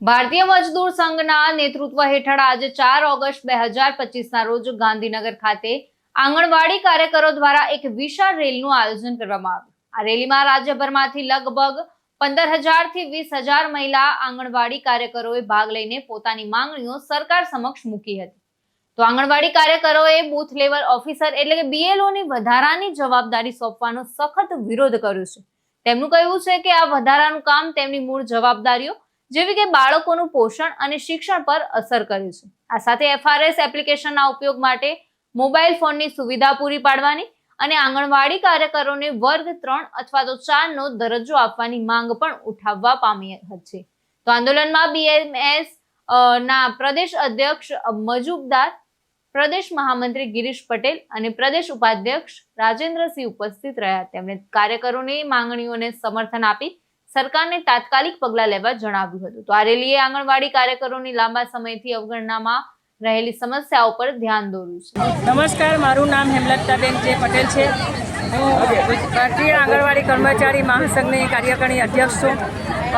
ભારતીય મજદૂર સંઘના નેતૃત્વ હેઠળ આજે 4 ઓગસ્ટ 2025ના રોજ ગાંધીનગર ખાતે આંગણવાડી કાર્યકરો દ્વારા એક વિશાળ રેલીનું આયોજન કરવામાં આવ્યું। આ રેલીમાં રાજ્યભરમાંથી લગભગ 15,000 થી 20,000 મહિલા આંગણવાડી કાર્યકરોએ ભાગ લઈને પોતાની માંગણીઓ સરકાર સમક્ષ મૂકી હતી। તો આંગણવાડી કાર્યકરોએ બૂથ લેવલ ઓફિસર એટલે કે BLO ની વધારાની જવાબદારી સોંપવાનો સખત વિરોધ કર્યો છે। તેમનું કહેવું છે કે આ વધારાનું કામ તેમની મૂળ જવાબદારીઓ જેવી કે બાળકોનું પોષણ અને શિક્ષણ પર અસર કરે છે। આ સાથે FRS એપ્લિકેશનના ઉપયોગ માટે મોબાઈલ ફોનની સુવિધા પૂરી પાડવાની અને આંગણવાડી કાર્યકરોને વર્ગ 3 અથવા તો 4 નો દરજ્જો આપવાની માંગ પણ ઉઠાવવા પામી હતી। તો આંદોલનમાં BMS ના પ્રદેશ અધ્યક્ષ મજુમદાર, પ્રદેશ મહામંત્રી ગિરીશ પટેલ અને પ્રદેશ ઉપાધ્યક્ષ રાજેન્દ્રસિંહ ઉપસ્થિત રહ્યા। તેમણે કાર્યકરોની માંગણીઓને સમર્થન આપી સરકારને તાત્કાલિક પગલાં લેવા જણાવ્યું હતું। તો આ રેલીએ આંગણવાડી કાર્યકરોની લાંબા સમયથી અવગણનામાં રહેલી સમસ્યાઓ પર ધ્યાન દોર્યું છે। નમસ્કાર, મારું નામ હેમલતાબેન જે પટેલ છે। હું ભારતીય આંગણવાડી કર્મચારી મહાસંઘની કાર્યકારી અધ્યક્ષ છું।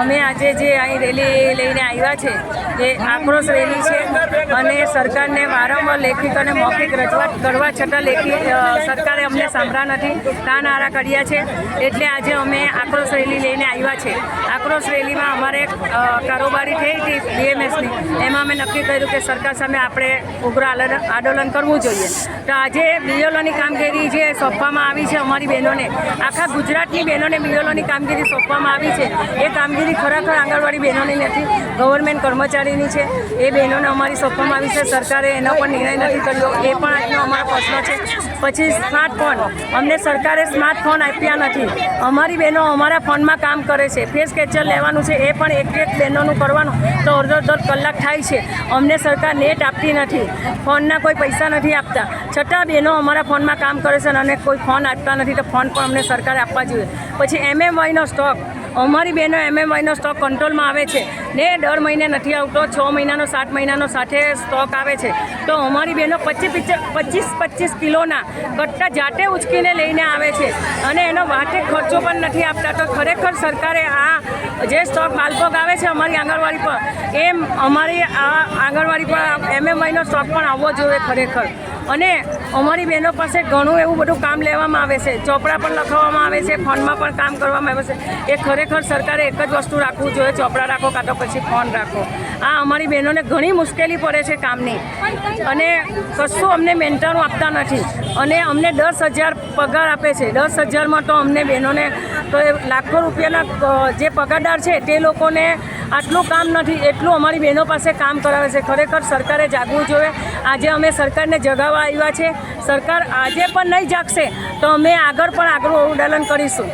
અમે આજે જે અહીં રેલી લઈને આવ્યા છે એ આક્રોશ રેલી છે અને સરકારને વારંવાર લેખિત અને મૌખિક રજૂઆત કરવા છતાં સરકારે અમને સાંભળ્યા નથી, કાનારા કર્યા છે। એટલે આજે અમે આક્રોશ રેલી લઈને આવ્યા છે। આક્રોશ રેલીમાં અમારે કારોબારી થઈ હતી BMSની, એમાં અમે નક્કી કર્યું કે સરકાર સામે આપણે ઉગ્ર આંદોલન કરવું જોઈએ। તો આજે BLOની કામગીરી જે સોંપવામાં આવી છે અમારી બહેનોને, આખા ગુજરાતની બહેનોને BLOની કામગીરી સોંપવામાં આવી છે। એ કામગીરી ખરેખર આંગણવાડી બહેનોની નથી, ગવર્મેન્ટ કર્મચારીની છે। એ બહેનોને અમારી સોંપવામાં આવી છે, સરકારે એનો પણ નિર્ણય નથી કર્યો, એ પણ આજનો અમારો પ્રશ્ન છે। પછી સ્માર્ટફોન, અમને સરકારે સ્માર્ટફોન આપ્યા નથી। અમારી બહેનો અમારા ફોનમાં કામ કરે છે, ફેસ કેપ્ચર લેવાનું છે, એ પણ એક બહેનોનું કરવાનું તો અડધો કલાક થાય છે। અમને સરકાર નેટ આપતી નથી, ફોનના કોઈ પૈસા નથી આપતા, છતાં બહેનો અમારા ફોનમાં કામ કરે છે અને કોઈ ફોન આપતા નથી, તો ફોન પણ અમને સરકારે આપવા જોઈએ। પછી MMYનો સ્ટોક, અમારી બહેનો MMYનો સ્ટોક કંટ્રોલમાં આવે છે ને દર મહિને નથી આવતો, 6 મહિનાનો 7 મહિનાનો સાથે સ્ટોક આવે છે। તો અમારી બહેનો 25 કિલોના કટ્ટા જાતે ઉચકીને લઈને આવે છે અને એનો વાતે ખર્ચો પણ નથી આપતા। તો ખરેખર સરકારે આ જે સ્ટોક માલભોગ આવે છે અમારી આંગણવાડી પર, એમ અમારી આ આંગણવાડી પર MMYનો સ્ટોક પણ આવવો જોઈએ ખરેખર। અને અમારી બહેનો પાસે ઘણું એવું બધું કામ લેવામાં આવે છે, ચોપડા પણ લખાવવામાં આવે છે, ફોનમાં પણ કામ કરવામાં આવે છે। એ ખરેખર સરકારે એક જ વસ્તુ રાખવું જોઈએ, ચોપડા રાખો કાં તો પછી ફોન રાખો। આ અમારી બહેનોને ઘણી મુશ્કેલી પડે છે કામની અને કશું અમને મેન્ટરનું આપતા નથી અને અમને 10,000 પગાર આપે છે। 10,000માં તો અમને બહેનોને તો લાખો રૂપિયાના જે પગારદાર છે તે લોકોને આટલું કામ નથી, એટલું અમારી બહેનો પાસે કામ કરાવે છે। ખરેખર સરકારે જાગવું જોઈએ। આજે અમે સરકારને જગાવવા આવ્યા છે, સરકાર આજે પણ નહીં જાગશે તો અમે આગળ આંદોલન કરીશું।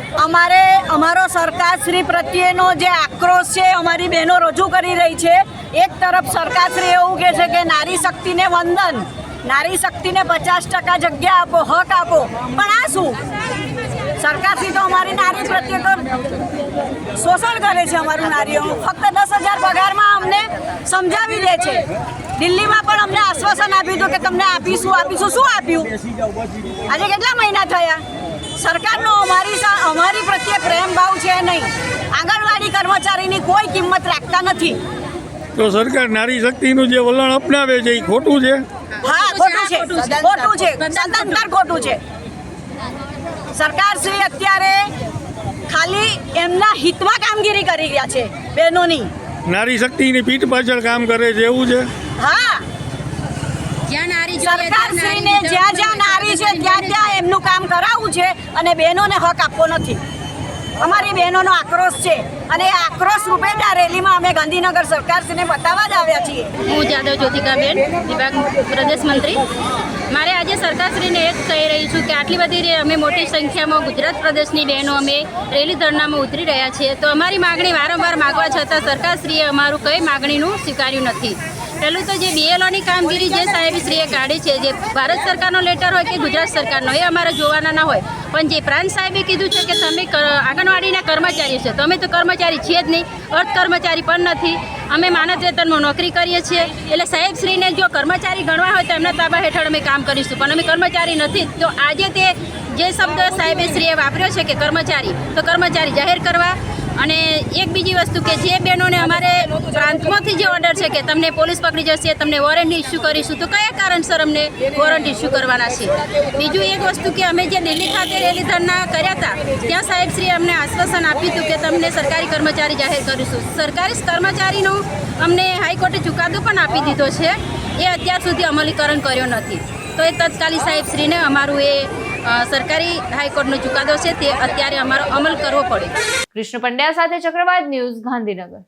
અમારો સરકારશ્રી પ્રત્યેનો જે આક્રોશ છે અમારી બહેનો રજૂ કરી રહી છે। એક તરફ સરકારશ્રી એવું કહે છે કે નારી શક્તિને વંદન, નારી શક્તિને 50% જગ્યા આપો, હક આપો, પણ આ શું? સરકારશ્રી તો અમારી નારી પ્રત્યે તો શોષણ કરે છે। અમારું નારીઓ ફક્ત 10,000 પગારમાં અમને સમજાવી દે છે। દિલ્હીમાં પણ અમને આશ્વાસન આપ્યું હતું કે તમને આપીશું। શું આપ્યું? આજે કેટલા મહિના થયા? સરકારનો અમારી પ્રત્યે પ્રેમ ભાવ છે નહીં। આંગણવાડી કર્મચારીની કોઈ કિંમત રાખતા નથી। તો સરકાર નારી શક્તિનું જે વલણ અપનાવે છે એ ખોટું છે? હા, ખોટું છે, સદંતર ખોટું છે। સરકારશ્રી અત્યારે ખાલી એમના હિતમાં કામગીરી કરી રહ્યા છે બહેનોની। નારી શક્તિની પીઠ પાછળ કામ કરે છે એવું છે? હા, સરકારશ્રીને જ્યાં નારી છે ત્યાં એમનું કામ કરાવવું છે અને બહેનોને હક આપવો નથી। અમારી બહેનોનો આક્રોશ છે અને એ આક્રોશ રૂપે આ રેલીમાં અમે ગાંધીનગર સરકારશ્રીને બતાવવા જ આવ્યા છીએ। હું જાદવ જ્યોતિકાબેન, વિભાગ પ્રદેશ મંત્રી। મારે આજે સરકારશ્રીને એક કહી રહી છું કે આટલી બધી અમે મોટી સંખ્યામાં ગુજરાત પ્રદેશની બહેનો અમે રેલી ધરણામાં ઉતરી રહ્યા છીએ, તો અમારી માગણી વારંવાર માગવા છતાં સરકારશ્રીએ અમારું કંઈ માગણીનું સ્વીકાર્યું નથી। પહેલું તો જે BLOની કામગીરી જે સાહેબશ્રીએ કાઢી છે, જે ભારત સરકારનો લેટર હોય કે ગુજરાત સરકારનો, એ અમારે જોવાના ના હોય, પણ જે પ્રાંત સાહેબે કીધું છે કે તમે આંગણવાડીના કર્મચારી છે, તો અમે તો કર્મચારી છીએ જ નહીં, અર્ધ કર્મચારી પણ નથી। અમે માનદ વેતનમાં નોકરી કરીએ છીએ। એટલે સાહેબશ્રીને જો કર્મચારી ગણવા હોય તો એમના તાબા હેઠળ અમે કામ કરીશું, પણ અમે કર્મચારી નથી। તો આજે તે જે શબ્દ સાહેબશ્રીએ વાપર્યો છે કે કર્મચારી, તો કર્મચારી જાહેર કરવા અને એક બીજી વસ્તુ કે જે બહેનોને અમારે પ્રાંતમાંથી જે ઓર્ડર છે કે તમને પોલીસ પકડી જશે, તમને વોરંટ ઇસ્યુ કરીશું, તો કયા કારણસર અમને વોરંટ ઇસ્યુ કરવાના છે? બીજું એક વસ્તુ કે અમે જે દિલ્હી ખાતે રેલી ધરના કર્યા હતા ત્યાં સાહેબશ્રીએ અમને આશ્વાસન આપ્યું હતું કે તમને સરકારી કર્મચારી જાહેર કરીશું. સરકારી કર્મચારીનો અમને હાઈકોર્ટે ચુકાદો પણ આપી દીધો છે, એ અત્યાર સુધી અમલીકરણ કર્યો નથી. તો એ તત્કાલીન સાહેબશ્રીને અમારું એ સરકારી હાઈકોર્ટનો ચુકાદો છે તે અત્યારે અમારો અમલ કરવો પડે. કૃષ્ણ પંડ્યા સાથે ચક્રવાત ન્યૂઝ, ગાંધીનગર.